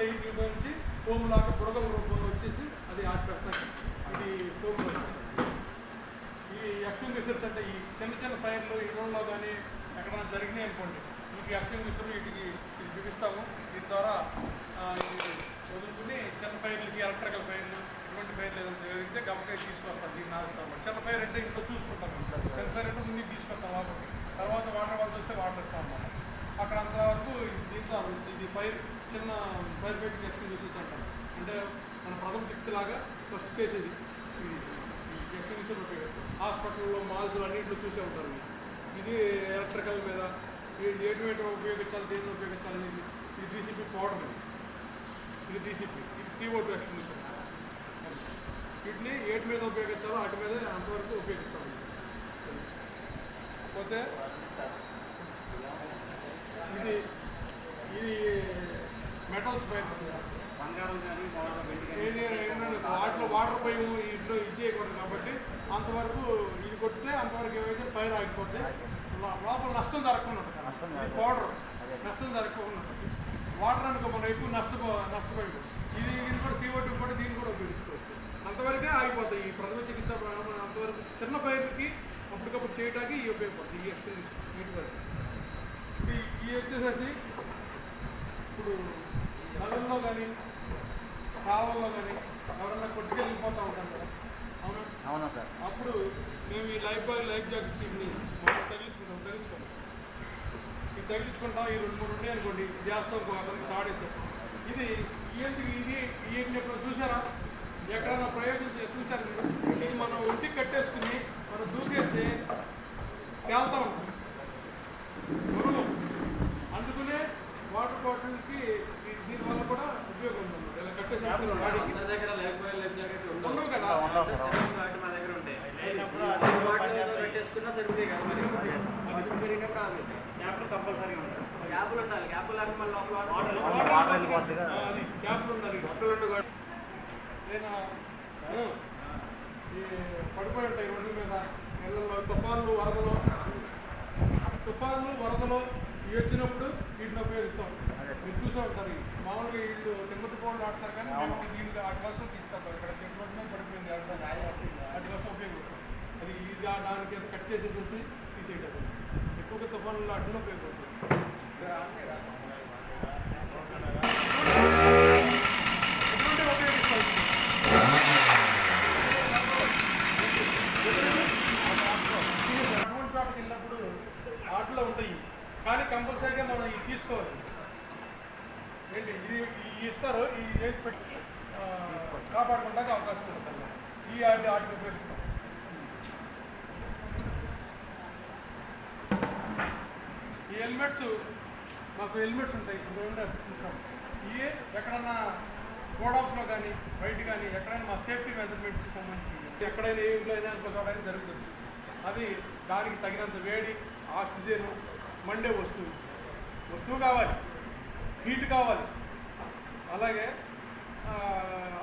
Side నుంచి foam లాగా బుడగల రూపంలో వచ్చేసి అది ఆడిపేస్తాయి. ఇది ఫోమ్. ఈ ఎక్స్టింగ్విషర్స్ అంటే ఈ చిన్న చిన్న ఫైర్లు ఇళ్లలో కానీ ఎక్కడైనా జరిగినాయి అనుకోండి, ఈ ఎక్స్టింగ్విషర్లు వీటికి ఇది బిగిస్తాము. దీని ద్వారా ఇది వదులుకుని చిన్న ఫైర్లకి ఎలక్ట్రికల్ ఫైర్లు ఇటువంటి ఫైర్లు ఏదైనా జరిగితే గమనిక తీసుకొస్తాం. దీన్ని ఆగుతాము. చిన్న ఫైర్ అంటే ఇంట్లో చూసుకుంటాం. చిన్న ఫైర్ అంటే ముందు తీసుకొస్తాం లోపలికి, తర్వాత వాటర్ వాళ్ళు వస్తే వాటర్ ఇస్తాం అన్నమాట. అక్కడ అంతవరకు దీంతో ఇది ఫైర్ చిన్న ఫైర్ ఫైటింగ్ ఎక్స్టింగ్విషర్స్ అంటారు. అంటే మన ప్రథమ చికిత్స లాగా ఫస్ట్ చేసేది ఈ ఎక్స్టింగ్విషర్ ఉపయోగిస్తాం. హాస్పిటల్లో మాల్స్ అన్నింటిలో చూసే ఉంటారు. ఇది ఎలక్ట్రికల్ మీద ఎటువంటి ఉపయోగించాలి, దేన్ని ఉపయోగించాలి. ఇది డీసీపీ పౌడర్, ఇది డీసీపీ, ఇది CO2 ఎక్స్టింగ్విషర్. వీటిని ఏటి మీద ఉపయోగించాలో వాటి మీద అంతవరకు ఉపయోగిస్తాము. పోతే ఇది ఇది మెటల్స్ పైన వాటిలో వాటర్ పై ఇంట్లో ఇది చేయకూడదు కాబట్టి అంతవరకు ఇది కొట్టితే అంతవరకు ఏమైతే ఫైర్ ఆగిపోతే లోపల నష్టం జరగకుండా ఉంటుంది. ఇది పౌడర్ నష్టం జరగకుండా ఉంటుంది. వాటర్ అనుకో మనం ఎక్కువ నష్టపోయి ఇది కూడా CO2 కూడా దీన్ని కూడా ఉపయోగించుకోవచ్చు. అంతవరకే ఆగిపోతాయి. ఈ ప్రథమ చికిత్స అంతవరకు చిన్న ఫైర్కి అప్పటికప్పుడు చేయడానికి ఇవి ఉపయోగపడుతుంది. ఈ ఎక్స్టెన్షన్ వీటి వరకు ఇవి వచ్చేసేసి ఇప్పుడు నగల్లో కానీ కాలంలో కానీ ఎవరన్నా కొట్టుకెళ్ళిపోతూ ఉంటాం కదా. అవునా సార్? అప్పుడు మేము ఈ లైఫ్ జాకెట్స్ ఇవి మనం తగిలించుకుంటాం. ఇది తగిలించుకుంటాం. ఈ 2-3 ఉన్నాయి అనుకోండి, చేస్తాం అతనికి తాడేస్తాం. ఇది ఏంటి ఇది ఎప్పుడు చూసారా? ఎక్కడైనా ప్రయోగం చూసారు మీరు? ఇది మనం ఒంటికి కట్టేసుకుని మనం దూకేస్తే తేలుతూ ఉంటుంది. మనం అందుకునే వాటర్ బాటిల్కి దీనివల్ల కూడా ఉపయోగం ఉంది. ఇలా కట్టేసేసుకుని వాడికి ఉండవు కదా. గ్యాప్లు ఉండాలి. లేదా ఈ పడిపోయి ఉంటాయి రోడ్ల మీద, నీళ్ళల్లో తుఫాన్లు వరదలు ఇవి వచ్చినప్పుడు వీటిని ఉపయోగిస్తాం. మీరు చూసే ఉంటారు. మామూలుగా వీళ్ళు తిమ్మతి పోవడం ఆడతారు కానీ దీనికి వాటి కోసం తీసుకెళ్తారు. ఇక్కడ తిమ్మటి మీద పడిపోయింది వాటి కోసం ఉపయోగిస్తాం. అది ఇది దానికి కట్ చేసేసి తీసేయటం ఎక్కువగా తుఫాన్లు వాటిలో ఉపయోగపడుతుంది. వెళ్ళినప్పుడు వాటిలో ఉంటాయి కానీ కంపల్సరీగా మనం ఇది తీసుకోవాలి. ఏంటి ఇది ఇస్తారు, ఈ ఏజ్ పెట్టి కాపాడుకోవడానికి అవకాశం ఉంటుంది. ఈ వాటిని ఉపయోగిస్తాం. ఈ హెల్మెట్స్ మాకు హెల్మెట్స్ ఉంటాయి. చూస్తాం. ఇవి ఎక్కడన్నా గోడౌన్స్లో కానీ బయట కానీ ఎక్కడైనా మా సేఫ్టీ మెజర్మెంట్స్కి సంబంధించి ఎక్కడైనా ఏ ఇంట్లో అయినా అనుకోవడానికి జరుగుతుంది. అది దానికి తగినంత వేడి, ఆక్సిజన్, మండే వస్తువు కావాలి, హీట్ కావాలి, అలాగే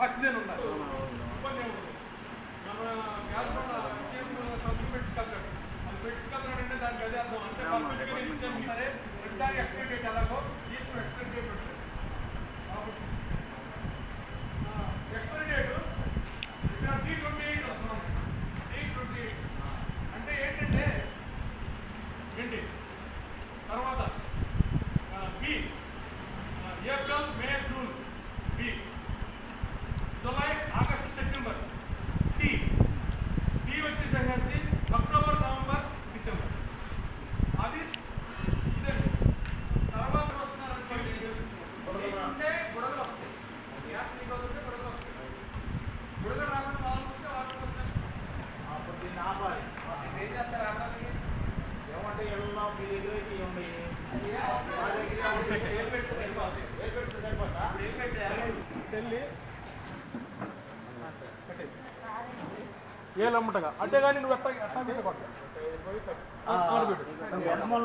ఆక్సిజన్ ఉండాలి. ఇబ్బంది ఏముంటుంది. మన గ్యాస్ సబ్బు పెట్టుకెళ్తాడు. అది పెట్టుకెళ్తాడంటే దానికి అదే అర్థం. అంటే పర్ఫెక్ట్గా ఇచ్చాము సరే, దానికి ఎక్స్పైరీ డేట్ ఎలాగో దీనికి ఎక్స్పైరీ డేట్ పెట్టారు. ఎక్స్పైరీ డేట్ ఇక్కడ T28 వస్తున్నాం. T28 అంటే ఏంటంటే తర్వాత B April, May, June, B July, August, September, C D వచ్చేసి అక్టోబర్, నవంబర్, డిసెంబర్. అది ఇదే. తర్వాత వస్తున్నారంటే బుడగలు వస్తాయి. గ్యాస్ లీక్ అవుతుంటే బుడగలు వస్తాయి. బుడగలు రాకుండా వాళ్ళు వాటర్ వస్తాయి. అప్పుడు దీన్ని ఆపాలి. ఏం చేస్తారు? ఆపాలి ఏమంటే ఎళ్ళలో మీ దగ్గర ఉన్నాయి. ఏలమ్మటగా అంటే కానీ నువ్వు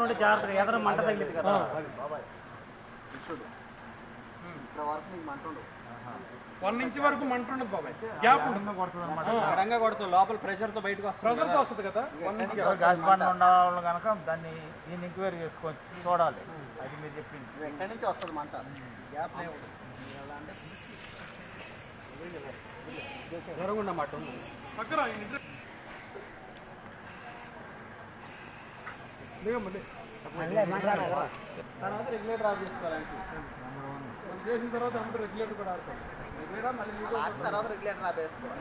నుండి జాగ్రత్తగా ఎదర మంట తగిలింది కదా. వన్ ఇంచ్ వరకు మంట ఉండదు బాబాయ్. గ్యాప్ కొడుతుంది లోపల ప్రెషర్తో బయటకు ప్రెషర్తో వస్తుంది కదా. గ్యాస్ బండ్ ఉన్న కనుక దీన్ని ఎంక్వైరీ చేసుకోవచ్చు, చూడాలి. అది మీరు చెప్పింది వెంట నుంచి వస్తుంది మంట. గ్యాప్ దూరంగా మాట పక్కన దిగమ్మండి. తర్వాత రెగ్యులేటర్ ఆఫ్ చేసుకోవాలంటే మనం చేసిన తర్వాత అందరూ రెగ్యులేటర్ కూడా ఆడతాం. రెగ్యులేటర్ మళ్ళీ తర్వాత రెగ్యులేటర్ ఆపేసుకోవాలి.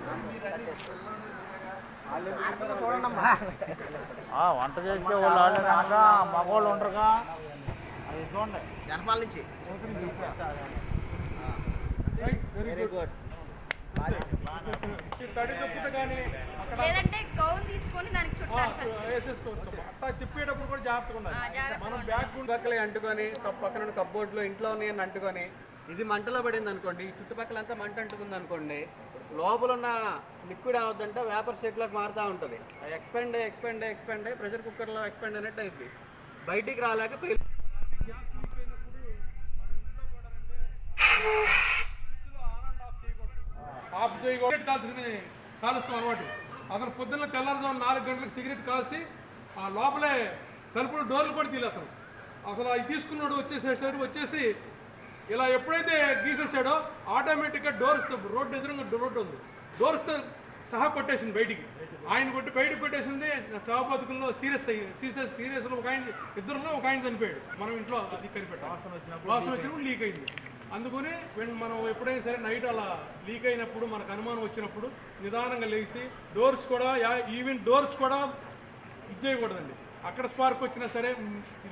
వంట చేసే వాళ్ళు మగవాళ్ళు ఉండరుగా అది చూడండి జనపాల నుంచి వెరీ గుడ్. తడి తప్పుతే కానీ లేదంటే గౌన్ తీసుకొని దానికి చుట్టాలి ఫస్ట్. వేసేసుకోవచ్చు. అట్టా తిప్పేటప్పుడు కూడా జాగ్రత్తగా ఉండాలి. జాగ్రత్తగా మనం ఉండాలి. బ్యాగ్ చుట్టుపక్కల అంటుకొని పక్కన కబ్బోర్డ్లో ఇంట్లో ఉన్నాయని అంటుకొని ఇది మంటలో పడింది అనుకోండి, ఈ చుట్టుపక్కలంతా మంట అంటుకుంది అనుకోండి, లోపల ఉన్న లిక్విడ్ ఏమవుతుందంటే వేపర్ షేప్లోకి మారుతూ ఉంటుంది. ఎక్స్పెండ్ అయ్యి ప్రెషర్ కుక్కర్లో ఎక్స్పెండ్ అయినట్టు అయింది, బయటికి రాలేక ఆఫ్ చేయకూడదు. కాల్చుకుని కాలుస్తాం అలవాటు. అతను పొద్దున్న తెల్లారుజాము 4 గంటలకు సిగరెట్ కాల్చి ఆ లోపలే తలుపులు డోర్లు కూడా తీలేస్తాం. అసలు అవి తీసుకున్నాడు వచ్చేసి ఇలా ఎప్పుడైతే గీసేసాడో ఆటోమేటిక్గా డోర్స్ రోడ్డు ఎదురుగా రోడ్డు ఉంది, డోర్స్తో సహా కొట్టేసింది బయటికి. ఆయన కొట్టి బయటకు కొట్టేసింది. చావు బతుకుల్లో సీరియస్లో ఒక ఆయన, ఇద్దరులో ఒక ఆయన చనిపోయాడు. మనం ఇంట్లో అది కనిపెట్టాం. వాసన వచ్చినప్పుడు లీక్ అయింది. అందుకని మనం ఎప్పుడైనా సరే నైట్ అలా లీక్ అయినప్పుడు మనకు అనుమానం వచ్చినప్పుడు నిదానంగా లేచి డోర్స్ కూడా ఈవెన్ డోర్స్ కూడా ఇది చేయకూడదండి. అక్కడ స్పార్క్ వచ్చినా సరే